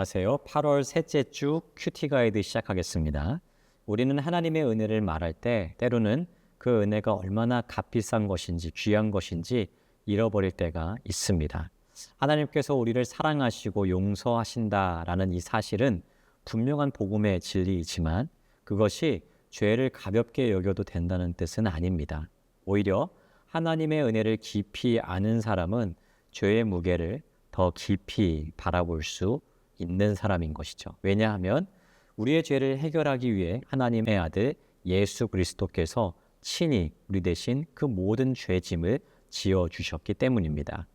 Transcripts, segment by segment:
안녕하세요. 8월 셋째 주 큐티 가이드 시작하겠습니다. 우리는 하나님의 은혜를 말할 때 때로는 그 은혜가 얼마나 값비싼 것인지 귀한 것인지 잃어버릴 때가 있습니다. 하나님께서 우리를 사랑하시고 용서하신다라는 이 사실은 분명한 복음의 진리이지만 그것이 죄를 가볍게 여겨도 된다는 뜻은 아닙니다. 오히려 하나님의 은혜를 깊이 아는 사람은 죄의 무게를 더 깊이 바라볼 수 있는 사람인 것이죠. 왜냐하면 우리의 죄를 해결하기 위해 하나님의 아들 예수 그리스도께서 친히 우리 대신 그 모든 죄짐을 지어주셨기 때문입니다.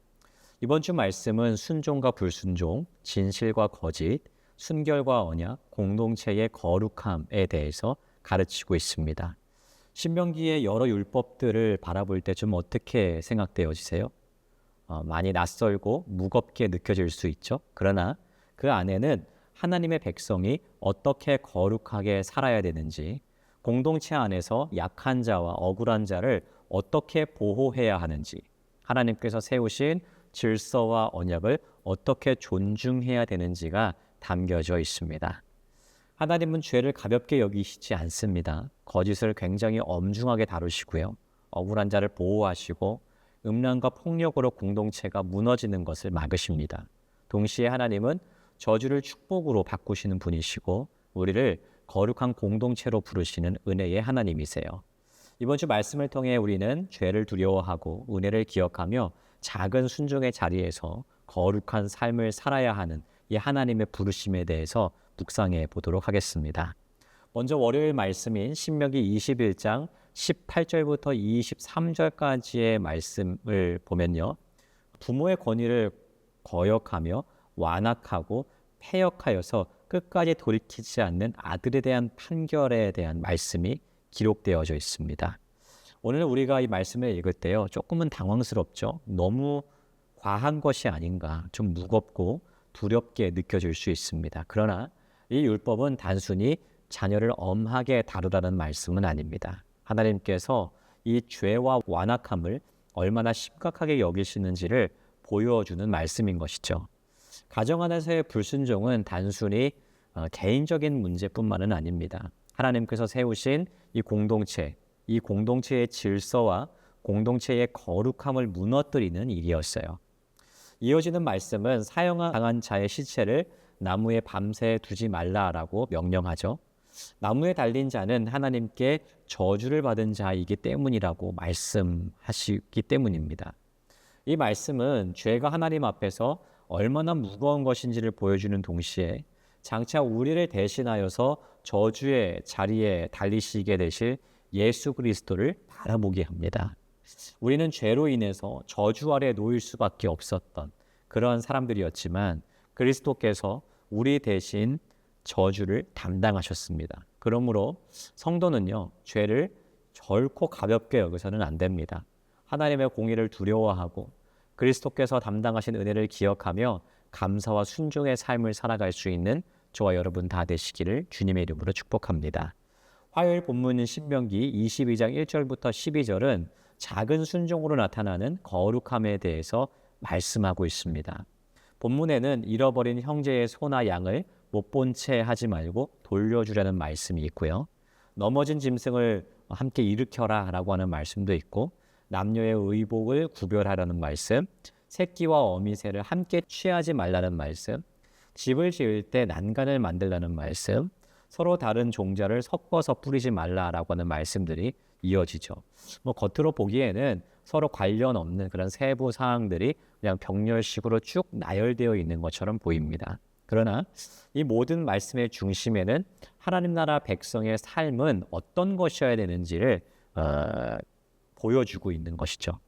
이번 주 말씀은 순종과 불순종, 진실과 거짓, 순결과 언약, 공동체의 거룩함에 대해서 가르치고 있습니다. 신명기의 여러 율법들을 바라볼 때 좀 어떻게 생각되어지세요? 많이 낯설고 무겁게 느껴질 수 있죠. 그러나 그 안에는 하나님의 백성이 어떻게 거룩하게 살아야 되는지, 공동체 안에서 약한 자와 억울한 자를 어떻게 보호해야 하는지, 하나님께서 세우신 질서와 언약을 어떻게 존중해야 되는지가 담겨져 있습니다. 하나님은 죄를 가볍게 여기시지 않습니다. 거짓을 굉장히 엄중하게 다루시고요. 억울한 자를 보호하시고 음란과 폭력으로 공동체가 무너지는 것을 막으십니다. 동시에 하나님은 저주를 축복으로 바꾸시는 분이시고 우리를 거룩한 공동체로 부르시는 은혜의 하나님이세요. 이번 주 말씀을 통해 우리는 죄를 두려워하고 은혜를 기억하며 작은 순종의 자리에서 거룩한 삶을 살아야 하는 이 하나님의 부르심에 대해서 묵상해 보도록 하겠습니다. 먼저 월요일 말씀인 신명기 21장 18절부터 23절까지의 말씀을 보면요. 부모의 권위를 거역하며 완악하고 패역하여서 끝까지 돌이키지 않는 아들에 대한 판결에 대한 말씀이 기록되어져 있습니다. 오늘 우리가 이 말씀을 읽을 때요. 조금은 당황스럽죠. 너무 과한 것이 아닌가, 좀 무겁고 두렵게 느껴질 수 있습니다. 그러나 이 율법은 단순히 자녀를 엄하게 다루라는 말씀은 아닙니다. 하나님께서 이 죄와 완악함을 얼마나 심각하게 여기시는지를 보여주는 말씀인 것이죠. 가정 안에서의 불순종은 단순히 개인적인 문제뿐만은 아닙니다. 하나님께서 세우신 이 공동체의 질서와 공동체의 거룩함을 무너뜨리는 일이었어요. 이어지는 말씀은 사형당한 자의 시체를 나무에 밤새 두지 말라라고 명령하죠. 나무에 달린 자는 하나님께 저주를 받은 자이기 때문이라고 말씀하시기 때문입니다. 이 말씀은 죄가 하나님 앞에서 얼마나 무거운 것인지를 보여주는 동시에 장차 우리를 대신하여서 저주의 자리에 달리시게 되실 예수 그리스도를 바라보게 합니다. 우리는 죄로 인해서 저주 아래 놓일 수밖에 없었던 그런 사람들이었지만 그리스도께서 우리 대신 저주를 담당하셨습니다. 그러므로 성도는요, 죄를 결코 가볍게 여기서는 안 됩니다. 하나님의 공의를 두려워하고 그리스도께서 담당하신 은혜를 기억하며 감사와 순종의 삶을 살아갈 수 있는 저와 여러분 다 되시기를 주님의 이름으로 축복합니다. 화요일 본문인 신명기 22장 1절부터 12절은 작은 순종으로 나타나는 거룩함에 대해서 말씀하고 있습니다. 본문에는 잃어버린 형제의 소나 양을 못 본 채 하지 말고 돌려주라는 말씀이 있고요. 넘어진 짐승을 함께 일으켜라 라고 하는 말씀도 있고 남녀의 의복을 구별하라는 말씀, 새끼와 어미새를 함께 취하지 말라는 말씀, 집을 지을 때 난간을 만들라는 말씀, 서로 다른 종자를 섞어서 뿌리지 말라라고 하는 말씀들이 이어지죠. 겉으로 보기에는 서로 관련 없는 그런 세부 사항들이 그냥 병렬식으로 쭉 나열되어 있는 것처럼 보입니다. 그러나 이 모든 말씀의 중심에는 하나님 나라 백성의 삶은 어떤 것이어야 되는지를 보여주고 있는 것이죠.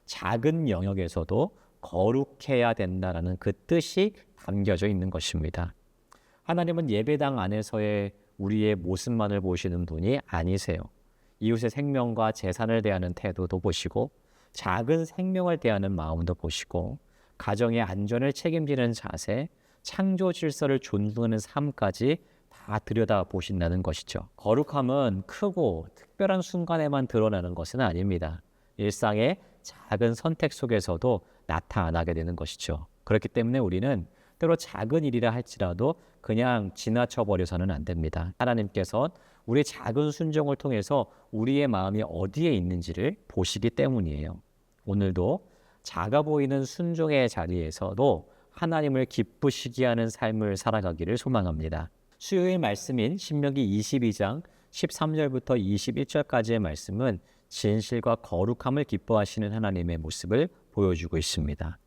작은 영역에서도 거룩해야 된다는 그 뜻이 담겨져 있는 것입니다. 하나님은 예배당 안에서의 우리의 모습만을 보시는 분이 아니세요. 이웃의 생명과 재산을 대하는 태도도 보시고 작은 생명을 대하는 마음도 보시고 가정의 안전을 책임지는 자세, 창조 질서를 존중하는 삶까지 다 들여다보신다는 것이죠. 거룩함은 크고 특별한 순간에만 드러나는 것은 아닙니다. 일상의 작은 선택 속에서도 나타나게 되는 것이죠. 그렇기 때문에 우리는 때로 작은 일이라 할지라도 그냥 지나쳐 버려서는 안 됩니다. 하나님께서 우리의 작은 순종을 통해서 우리의 마음이 어디에 있는지를 보시기 때문이에요. 오늘도 작아 보이는 순종의 자리에서도 하나님을 기쁘시게 하는 삶을 살아가기를 소망합니다. 수요일 말씀인 신명기 22장 13절부터 21절까지의 말씀은 진실과 거룩함을 기뻐하시는 하나님의 모습을 보여주고 있습니다.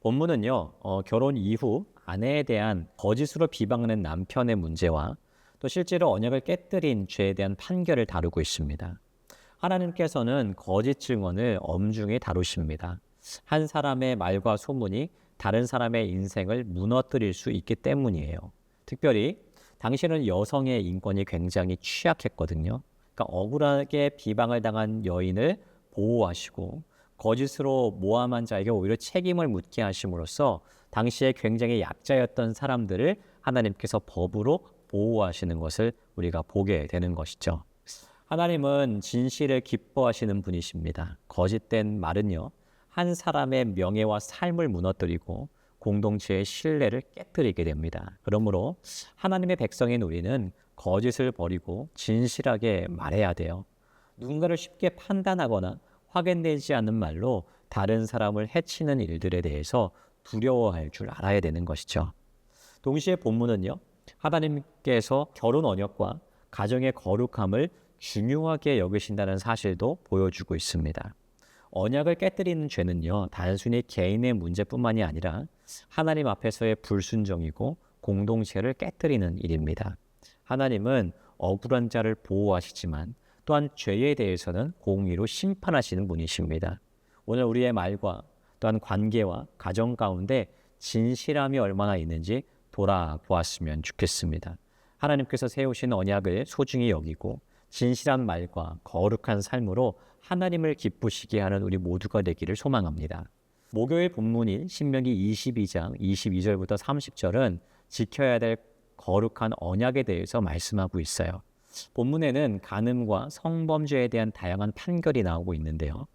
본문은요, 결혼 이후 아내에 대한 거짓으로 비방하는 남편의 문제와 또 실제로 언약을 깨뜨린 죄에 대한 판결을 다루고 있습니다. 하나님께서는 거짓 증언을 엄중히 다루십니다. 한 사람의 말과 소문이 다른 사람의 인생을 무너뜨릴 수 있기 때문이에요. 특별히 당시에는 여성의 인권이 굉장히 취약했거든요. 그러니까 억울하게 비방을 당한 여인을 보호하시고 거짓으로 모함한 자에게 오히려 책임을 묻게 하심으로써 당시에 굉장히 약자였던 사람들을 하나님께서 법으로 보호하시는 것을 우리가 보게 되는 것이죠. 하나님은 진실을 기뻐하시는 분이십니다. 거짓된 말은요, 한 사람의 명예와 삶을 무너뜨리고 공동체의 신뢰를 깨뜨리게 됩니다. 그러므로 하나님의 백성인 우리는 거짓을 버리고 진실하게 말해야 돼요. 누군가를 쉽게 판단하거나 확인되지 않는 말로 다른 사람을 해치는 일들에 대해서 두려워할 줄 알아야 되는 것이죠. 동시에 본문은요, 하나님께서 결혼 언약과 가정의 거룩함을 중요하게 여기신다는 사실도 보여주고 있습니다. 언약을 깨뜨리는 죄는요, 단순히 개인의 문제뿐만이 아니라 하나님 앞에서의 불순종이고 공동체를 깨뜨리는 일입니다. 하나님은 억울한 자를 보호하시지만 또한 죄에 대해서는 공의로 심판하시는 분이십니다. 오늘 우리의 말과 또한 관계와 가정 가운데 진실함이 얼마나 있는지 돌아보았으면 좋겠습니다. 하나님께서 세우신 언약을 소중히 여기고 진실한 말과 거룩한 삶으로 하나님을 기쁘시게 하는 우리 모두가 되기를 소망합니다. 목요일 본문인 신명기 22장 22절부터 30절은 지켜야 될 거룩한 언약에 대해서 말씀하고 있어요. 본문에는 간음과 성범죄에 대한 다양한 판결이 나오고 있는데요.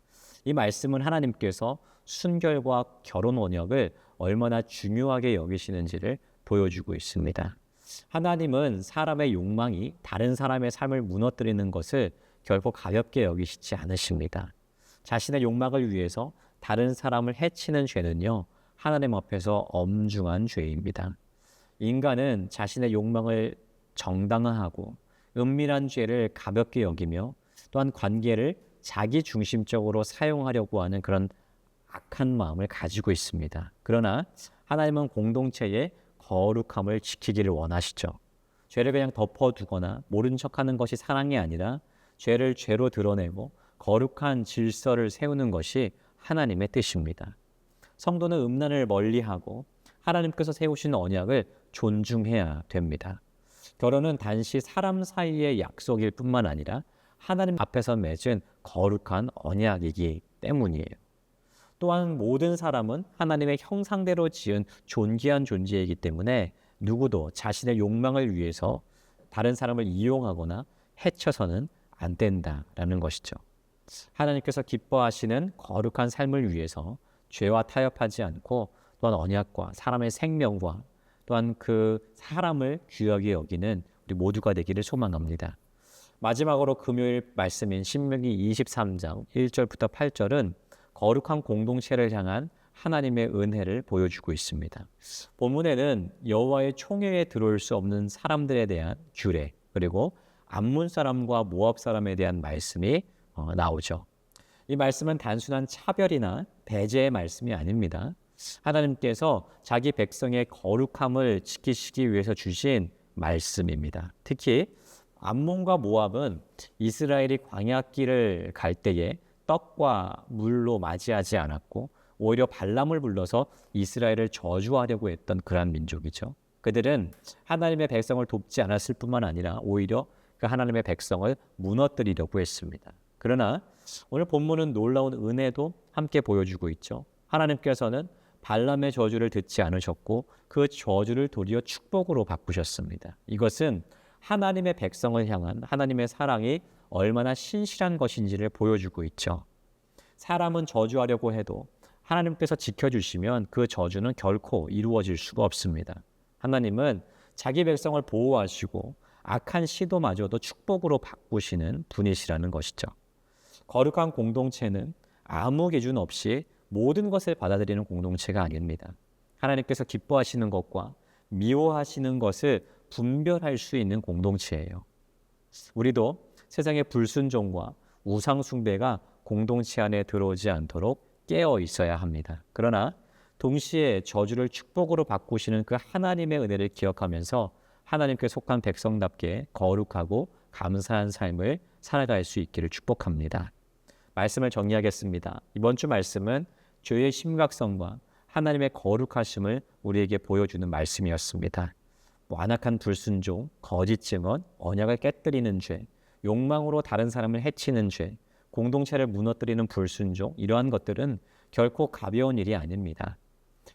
이 말씀은 하나님께서 순결과 결혼 언약을 얼마나 중요하게 여기시는지를 보여주고 있습니다. 하나님은 사람의 욕망이 다른 사람의 삶을 무너뜨리는 것을 결코 가볍게 여기시지 않으십니다. 자신의 욕망을 위해서 다른 사람을 해치는 죄는요, 하나님 앞에서 엄중한 죄입니다. 인간은 자신의 욕망을 정당화하고 은밀한 죄를 가볍게 여기며 또한 관계를 자기 중심적으로 사용하려고 하는 그런 악한 마음을 가지고 있습니다. 그러나 하나님은 공동체의 거룩함을 지키기를 원하시죠. 죄를 그냥 덮어두거나 모른 척하는 것이 사랑이 아니라 죄를 죄로 드러내고 거룩한 질서를 세우는 것이 하나님의 뜻입니다. 성도는 음란을 멀리하고 하나님께서 세우신 언약을 존중해야 됩니다. 결혼은 단지 사람 사이의 약속일 뿐만 아니라 하나님 앞에서 맺은 거룩한 언약이기 때문이에요. 또한 모든 사람은 하나님의 형상대로 지은 존귀한 존재이기 때문에 누구도 자신의 욕망을 위해서 다른 사람을 이용하거나 해쳐서는 안 된다라는 것이죠. 하나님께서 기뻐하시는 거룩한 삶을 위해서 죄와 타협하지 않고 또한 언약과 사람의 생명과 또한 그 사람을 귀하게 여기는 우리 모두가 되기를 소망합니다. 마지막으로 금요일 말씀인 신명기 23장 1절부터 8절은 거룩한 공동체를 향한 하나님의 은혜를 보여주고 있습니다. 본문에는 여호와의 총회에 들어올 수 없는 사람들에 대한 규례, 그리고 암몬 사람과 모압 사람에 대한 말씀이 나오죠. 이 말씀은 단순한 차별이나 배제의 말씀이 아닙니다. 하나님께서 자기 백성의 거룩함을 지키시기 위해서 주신 말씀입니다. 특히 암몬과 모압은 이스라엘이 광야길을 갈 때에 떡과 물로 맞이하지 않았고 오히려 발람을 불러서 이스라엘을 저주하려고 했던 그러한 민족이죠. 그들은 하나님의 백성을 돕지 않았을 뿐만 아니라 오히려 그 하나님의 백성을 무너뜨리려고 했습니다. 그러나 오늘 본문은 놀라운 은혜도 함께 보여주고 있죠. 하나님께서는 발람의 저주를 듣지 않으셨고 그 저주를 도리어 축복으로 바꾸셨습니다. 이것은 하나님의 백성을 향한 하나님의 사랑이 얼마나 신실한 것인지를 보여주고 있죠. 사람은 저주하려고 해도 하나님께서 지켜주시면 그 저주는 결코 이루어질 수가 없습니다. 하나님은 자기 백성을 보호하시고 악한 시도마저도 축복으로 바꾸시는 분이시라는 것이죠. 거룩한 공동체는 아무 기준 없이 모든 것을 받아들이는 공동체가 아닙니다. 하나님께서 기뻐하시는 것과 미워하시는 것을 분별할 수 있는 공동체예요. 우리도 세상의 불순종과 우상 숭배가 공동체 안에 들어오지 않도록 깨어 있어야 합니다. 그러나 동시에 저주를 축복으로 바꾸시는 그 하나님의 은혜를 기억하면서 하나님께 속한 백성답게 거룩하고 감사한 삶을 살아갈 수 있기를 축복합니다. 말씀을 정리하겠습니다. 이번 주 말씀은 죄의 심각성과 하나님의 거룩하심을 우리에게 보여주는 말씀이었습니다. 완악한 불순종, 거짓 증언, 언약을 깨뜨리는 죄, 욕망으로 다른 사람을 해치는 죄, 공동체를 무너뜨리는 불순종, 이러한 것들은 결코 가벼운 일이 아닙니다.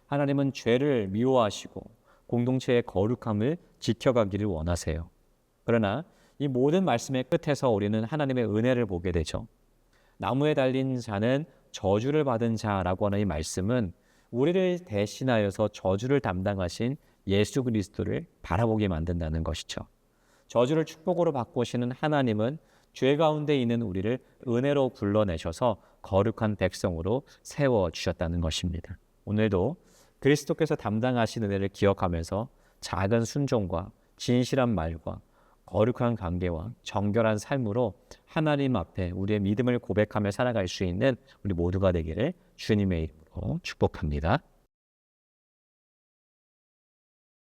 하나님은 죄를 미워하시고 공동체의 거룩함을 지켜가기를 원하세요. 그러나 이 모든 말씀의 끝에서 우리는 하나님의 은혜를 보게 되죠. 나무에 달린 자는 저주를 받은 자라고 하는 이 말씀은 우리를 대신하여서 저주를 담당하신 예수 그리스도를 바라보게 만든다는 것이죠. 저주를 축복으로 바꾸시는 하나님은 죄 가운데 있는 우리를 은혜로 불러내셔서 거룩한 백성으로 세워주셨다는 것입니다. 오늘도 그리스도께서 담당하신 은혜를 기억하면서 작은 순종과 진실한 말과 거룩한 관계와 정결한 삶으로 하나님 앞에 우리의 믿음을 고백하며 살아갈 수 있는 우리 모두가 되기를 주님의 이름으로 축복합니다.